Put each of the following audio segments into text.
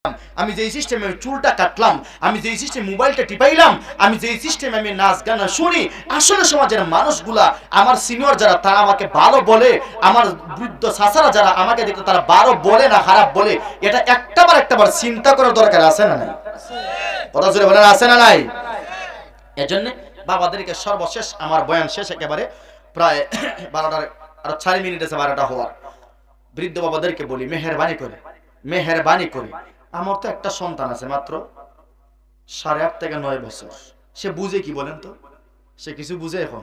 আমি যেই সিস্টেমে চুলটা কাটলাম, আমি যেই সিস্টেমে মোবাইলটা টিপাইলাম, আমি যেই সিস্টেমে আমি নাচ গান শুনি, আসলে সমাজের মানুষগুলা আমার সিনিয়র যারা তারা আমাকে ভালো বলে, আমার বৃদ্ধ চাচারা যারা আমাকে দেখতে তারা ভালো বলে না খারাপ বলে, এটা একটাবার চিন্তা করার দরকার আছে না নাই? কথা জোরে বলেন, আছে না নাই? এজন্য বাবাদেরকে সর্বশেষ আমার বয়ান শেষ একেবারে প্রায় 12টার আর 4 মিনিট আছে 12টা হওয়ার। বৃদ্ধ বাবাদেরকে বলি মেহেরবানি করে আমার তো একটা সন্তান আছে মাত্র 8.5 থেকে 9 বছর। সে বুঝে কি বলেন তো? সে কিছু বুঝে এখন,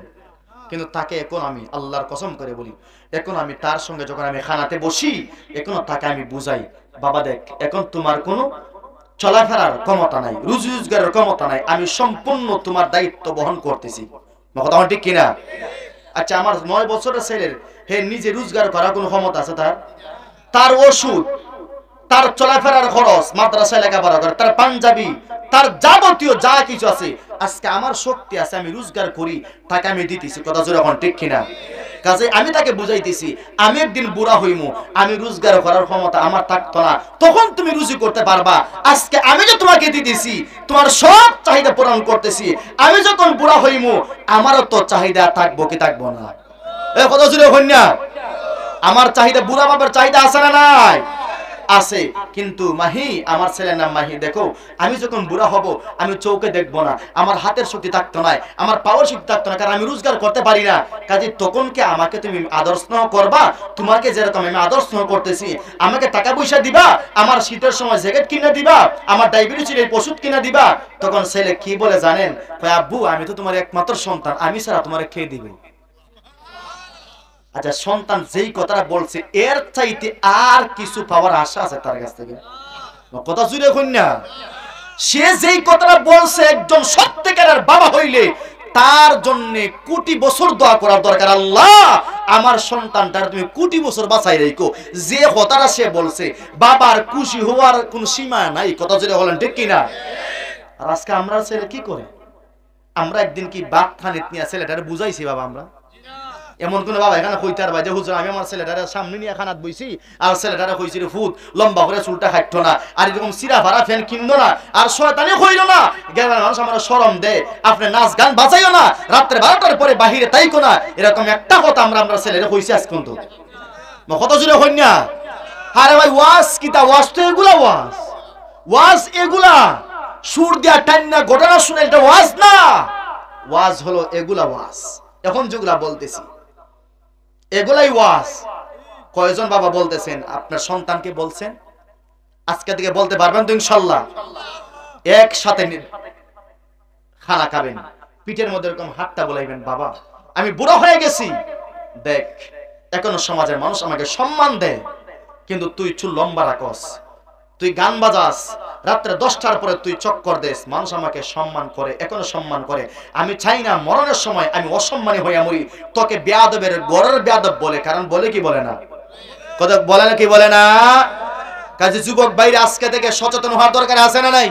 কিন্তু তাকে এখন আমি আল্লাহর কসম করে বলি, এখন আমি তার সঙ্গে যখন আমি খানাতে বসি, এখন তাকে আমি বুঝাই, বাবা দেখ, এখন তোমার কোনো চলাফেরার ক্ষমতা নাই, রুজি রোজগারের ক্ষমতা নাই, আমি সম্পূর্ণ তোমার দায়িত্ব বহন করতেছি। কথা ঠিক কিনা? আচ্ছা, আমার 9 বছরের ছেলের নিজে রোজগার করার কোনো ক্ষমতা আছে? তার ওষুধ, তার চলাফেরার খরচ, মাদ্রাসায় লেখাপড়া করে, তার পাঞ্জাবি, তার যাবতীয় যা কিছু আছে, আজকে আমার শক্তি আছে, আমি রোজগার করি, তাকে আমি দিতেছি। কথা জোরে এখন ঠিক কিনা? কাজে আমি তাকে বুঝাইতেছি, আমি একদিন বুড়া হইমু, আমি রোজগার করার ক্ষমতা আমার থাকতো না, তখন তুমি রুজি করতে পারবা। আজকে আমি যে তোমাকে দিতেছি, তোমার সব চাহিদা পূরণ করতেছি, আমি যখন বুড়া হইমু আমারও তো চাহিদা থাকবো কি থাকবো না? কথা জোরে হই না? আমার চাহিদা, বুড়া বাবার চাহিদা আছে না নাই? আছে। কিন্তু মাহি, আমার ছেলের নাম মাহি, দেখো আমি যখন বুড়া হব, আমি চৌকে দেখবো না, আমার হাতের শক্তি থাকতো না, আমার পাওয়ার শক্তি থাকতো না, কারণ আমি রোজগার করতে পারি না। কাজে তখন কে আমাকে তুমি আদর্শ করবা, তোমাকে যেরকম আমি আদর্শ করতেছি, আমাকে টাকা পয়সা দিবা, আমার শীতের সময় জ্যাকেট কিনে দিবা, আমার ডায়াবেটিসের এই ওষুধ কিনে দিবা। তখন ছেলে কি বলে জানেন? আব্বু, আমি তো তোমার একমাত্র সন্তান, আমি ছাড়া তোমার খেয়ে দিবে। আচ্ছা, সন্তান যেই কথাটা বলছে, এর চাইতে আর কিছু পাওয়ার আশা আছে তার কাছ থেকে? কথা জুড়ে হই না? সে যেই কথাটা বলছে, একজন সত্যিকারের বাবা হইলে তার জন্য কোটি বছর দোয়া করার দরকার। আল্লাহ, আমার সন্তানটার তুমি কোটি বছর বাঁচাই রেখো। যে কথাটা সে বলছে, বাবার খুশি হওয়ার কোন সীমা নাই। কথা জুড়ে বলেন ঠিক কিনা? আর আজকে আমরা ছেলে কি করে, আমরা একদিন কি বাপ খানিত নিয়ে ছেলেটারে বুঝাইছি বাবা? আমরা এমন কোন বাবা এখানে কইতে আর ভাই, হুজুর আমি আমার ছেলেটারে সামনে নিয়ে খানাত বইছি, আর ছেলেটারে কইছি রে ফুট লম্বা করে চুলটা কাটতো না, আর এরকম সিরা ভাড়া ফ্যান কিনলো না, আর শয়তানি কইলো না, গ্রামের মানুষ আমার শরম দেয়, আপনি নাচ গান বাজাইও না, রাত্রে 12টার পরে বাহিরে তাইকো না, এরকম একটা কথা আমরা ছেলেরে কইছি আজ পর্যন্ত। কত জুড়ে হই না? আরে ভাই, ওয়াজ কিতা? ওয়াজ তো এগুলা, ওয়াজ এগুলা সুর দিয়া টান্না ঘটনা শুনে এটা ওয়াজ না। ওয়াজ হলো এগুলা, ওয়াজ এখন যেগুলা বলতেছি এগুলাই ওয়াজ। কয়জন বাবা বলতেছেন আপনার সন্তানকে বলছেন? আজকে থেকে বলতে পারবেন তো ইনশাআল্লাহ? একসাথে খানা খাবেন, পিঠের মধ্যে এরকম হাতটা বলাইবেন, বাবা আমি বুড়া হয়ে গেছি, দেখ এখনো সমাজের মানুষ আমাকে সম্মান দেয়, কিন্তু তুই চুল লম্বা রাখস, তুই গান বাজাস, রাত্রে 10টার পরে তুই চক্কর দেস, মানুষ আমাকে সম্মান করে, এখনো সম্মান করে। আমি চাই না মরণের সময় আমি অসম্মানী হইয়া মরি, তোকে বেয়াদবের গরের বেয়াদব বলে। কারণ বলে কি বলে না? কথা বলে না কি বলে না? কাজে যুবক ভাইরা আজকে থেকে সচেতন হওয়ার দরকার আছে না নাই?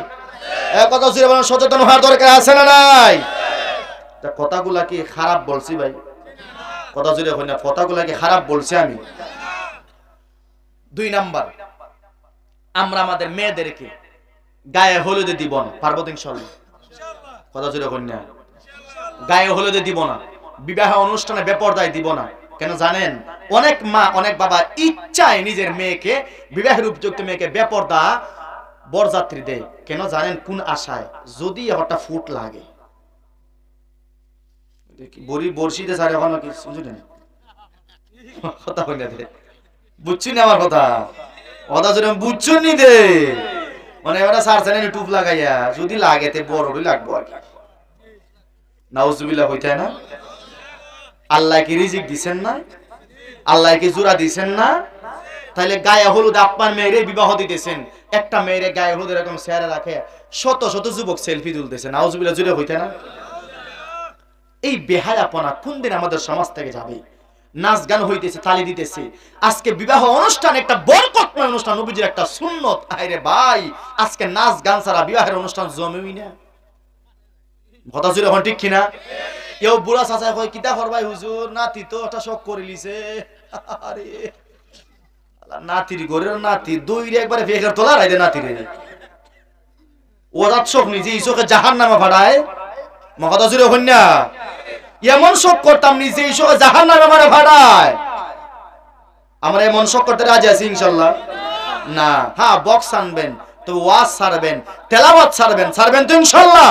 কথা জুড়ে বলেন, সচেতন হওয়ার দরকার আছে না নাই? কথাগুলা কি খারাপ বলছি ভাই? কথা জুড়ে হই না, কথাগুলা কি খারাপ বলছি আমি? 2 নাম্বার, আমরা আমাদের মেয়েদেরকে গায়ে হলুদে দিব না, পারবো তো ইনশাআল্লাহ? কথা জুড়ে হই না? গায়ে হলুদে দিব না, বিবাহ অনুষ্ঠানে বেপরদায় দিব না। কেন জানেন? অনেক মা অনেক বাবা ইচ্ছায় নিজের মেয়েকে, বিবাহের উপযুক্ত মেয়েকে বেপরদা বরযাত্রী দেয়। কেন জানেন? কোন আশায়? যদি একটা ফুট লাগে, বড়ি বর্ষিতে সারে এখনো কি বুঝলেন? কথা হই না, বুঝছি না আমার কথা? কথা যদি বুঝছো নি দে, মানে ওরা সারছেন টুপ লাগাইয়া, যদি লাগে তে বড়ই লাগবো আর কি। নাউজুবিল্লাহ হইতে না? আল্লাহ কি রিজিক দিছেন না? আল্লাহ কি জোড়া দিছেন না? তাইলে গায়ে হলুদ আপনার মেয়েরে বিবাহ দিতেছেন, একটা মেয়েরে গায়ে হলুদ এরকম চেহারা রাখে শত শত যুবক সেলফি তুলতেছে, নাউজুবিল্লাহ জুড়ে হইতে না? এই বেহায়াপনা কোন দিন আমাদের সমাজ থেকে যাবে? নাচ গান হইতেছে, তালি দিতেছে, আজকে বিবাহ অনুষ্ঠান একটা বরকতময় অনুষ্ঠান, নবীজির একটা সুন্নত। আরে ভাই, আজকে নাচ গান ছাড়া বিবাহের অনুষ্ঠান জমেই না। কথা জুড়ে এখন ঠিক কিনা? কেউ বুড়া চাচা কয় কিতা করবাই হুজুর, নাতি তো একটা শখ করে লিছে, আরে নাতির ঘরের নাতি দইরে একবারে ফেকার তোলা রাইদে নাতিরে ওরা চোখ নিজে এই চোখে জাহান্নামে ভাড়ায় মহাদা জুড়ে হন্যা এমন শোক করতাম নিজে এই চোখে জাহান্নামে ভাড়ায়। আমরা এমন শোক করতে রাজি আছি ইনশাল্লাহ না। হ্যাঁ বক্স আনবেন তো ওয়াজ ছাড়বেন, তেলাওয়াত ছাড়বেন তো ইনশাল্লাহ।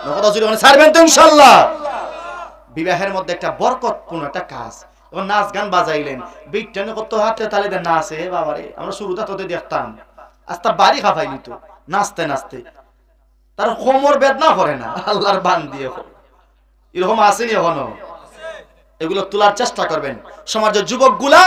মহাদা জুড়ে ছাড়বেন তো ইনশাল্লাহ। বিবাহের মধ্যে একটা বরকতপূর্ণ একটা কাজ, এবং নাচ গান বাজাইলেন, বিট্টানে কত হাতে তালে দেন নাচে বাবারে। আমরা শুরুটা তোদের দেখতাম আস্তা বাড়ি খাফাই নিত নাচতে নাচতে, তার কোমর বেদনা করে না আল্লাহর বান দিয়ে। এরকম আসেনি এখনো? এগুলো তোলার চেষ্টা করবেন। সমাজের যুবকগুলা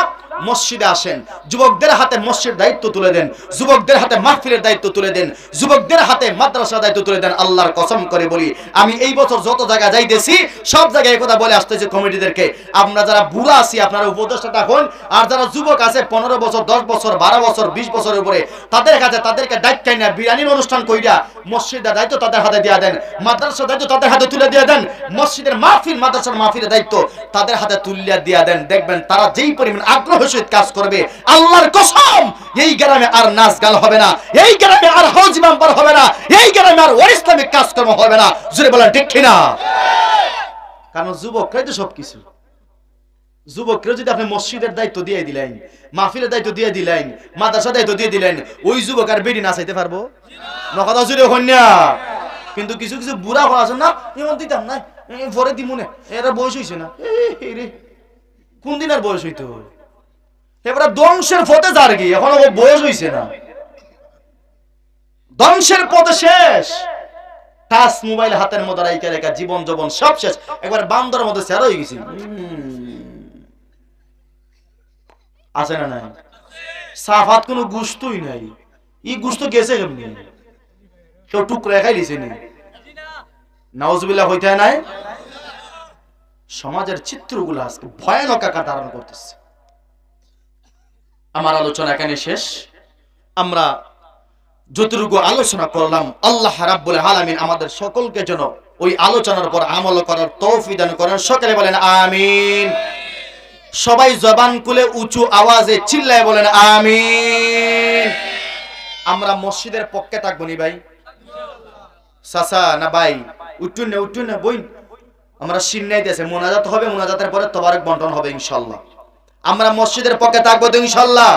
মসজিদে আসেন, যুবকদের হাতে মসজিদ দায়িত্ব তুলে দেন, যুবকদের হাতে মাহফিলের দায়িত্ব তুলে দেন, যুবকদের হাতে মাদ্রাসার দায়িত্ব তুলে দেন। আল্লাহর কসম করে বলি, আমি এই বছর যত জায়গায় যাইতেছি সব জায়গায় কথা বলে আসতেছি কমিটিদেরকে, আমরা যারা বুড়া আছি আপনারা উপদেষ্টাটা হন, আর যারা যুবক আছে 15 বছর 10 বছর 12 বছর 20 বছরের উপরে তাদের কাছে তাদেরকে দায়িত্ব না বিরিয়ানির অনুষ্ঠান কইরা মসজিদের দায়িত্ব তাদের হাতে দিয়ে দেন, মাদ্রাসার দায়িত্ব তাদের হাতে তুলে দিয়ে দেন, মসজিদের মাহফিল মাদ্রাসার মাহফিলের দায়িত্ব তাদের হাতে তুলিয়া দিয়ে দেন। দেখবেন তারা যেই পরিমাণ আগ্রহ সহিত কাজ করবে, আল্লাহর কসম এই গ্রামে আর নাচ গান হবে না, এই গ্রামে আর হজ মাম্পার হবে না, এই গ্রামে আর ইসলামিক কাজকর্ম হবে না। জোরে বলেন ঠিক কিনা? কারণ যুবকরাই তো সবকিছু। যুবকরা যদি আপনি মসজিদের দায়িত্ব দিয়ে দিলেন, মাহফিলের দায়িত্ব দিয়ে দিলেন, মাদ্রাসার দায়িত্ব দিয়ে দিলেন, ওই যুবক আর বেডি নাচাইতে পারবো নকদা জুড়ে কন্যা। কিন্তু কিছু কিছু বুড়া হওয়া আছে না, এমন দিতাম না পরে দিমুনে, এরা বয়স হয়েছে না, কোন দিন আর বয়স হইতো, এবারে ধ্বংসের পথে যার কি এখনো বয়স হয়েছে না, ধ্বংসের পথে শেষ। টাচ মোবাইল হাতের মধ্যে রাইখা রেখা জীবন যৌবন সব শেষ, একবার বান্দরের মধ্যে ছেড়া হয়ে গেছি। আছে না নাই? সাফাত কোনো গুস্তই নাই, ই গুস্ত গেছে কেমনি, কেউ টুকরা খাই লিছে নি, নাউজুবিল্লাহ হইতে নাই। সমাজের চিত্রগুলো আজকে ভয়ানক আকার ধারণ করতেছে। আমার আলোচনা এখানে শেষ। আমরা যতটুকু আলোচনা করলাম আল্লাহ রাব্বুল আলামিন আমাদের সকলকে যেন ওই আলোচনার উপর আমল করার তৌফিক দান করেন। সকলে বলেন আমিন। সবাই জবান খুলে উঁচু আওয়াজে চিল্লায় বলেন আমিন। আমরা মসজিদের পক্ষে থাকবো নি ভাই, চাচা না ভাই, উঠুন না বই, আমরা সিন্নাইতেছে মোনাজাত হবে, মোনাজাতের পরে তবারক বন্টন হবে ইনশাআল্লাহ। আমরা মসজিদের পক্ষে থাকবো তো ইনশাআল্লাহ।